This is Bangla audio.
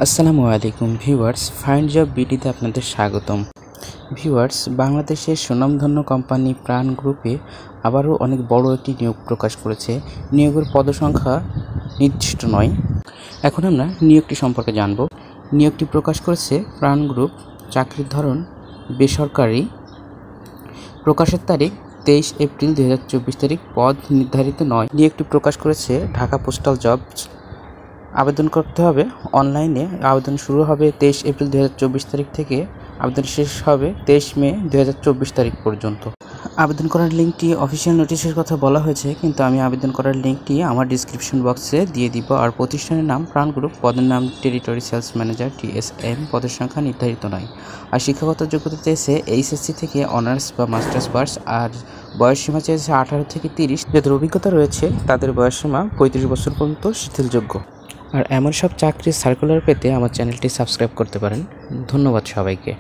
আসসালামু আলাইকুম ভিউয়ার্স, ফাইন্ড জব বিডিতে আপনাদের স্বাগতম। ভিউয়ার্স, বাংলাদেশের সুনামধন্য কোম্পানি প্রাণ গ্রুপে আবারও অনেক বড় একটি নিয়োগ প্রকাশ করেছে। নিয়োগের পদসংখ্যা নির্দিষ্ট নয়। এখন আমরা নিয়োগটি সম্পর্কে জানব। নিয়োগটি প্রকাশ করেছে প্রাণ গ্রুপ। চাকরির ধরন বেসরকারি। প্রকাশের তারিখ 23 এপ্রিল 2024 তারিখ। পদ নির্ধারিত নয়। নিয়োগটি প্রকাশ করেছে ঢাকা পোস্টাল জবস। আবেদন করতে হবে অনলাইনে। আবেদন শুরু হবে 23 এপ্রিল 2024 তারিখ থেকে। আবেদন শেষ হবে 23 মে 2024 তারিখ পর্যন্ত। আবেদন করার লিঙ্কটি অফিসিয়াল নোটিশের কথা বলা হয়েছে, কিন্তু আমি আবেদন করার লিঙ্কটি আমার ডিসক্রিপশন বক্সে দিয়ে দিব। আর প্রতিষ্ঠানের নাম প্রাণ গ্রুপ, পদের নাম টেরিটরি সেলস ম্যানেজার TSM, পদের সংখ্যা নির্ধারিত নয়। আর শিক্ষাগত যোগ্যতা চেয়েছে HSC থেকে অনার্স বা মাস্টার্স পাস। আর বয়সসীমা চেয়েছে 18 থেকে 30। যাদের অভিজ্ঞতা রয়েছে তাদের বয়সসীমা 35 বছর পর্যন্ত শিথিলযোগ্য। আর এমন সব চাকরির সার্কুলার পেতে আমার চ্যানেলটি সাবস্ক্রাইব করতে পারেন। ধন্যবাদ সবাইকে।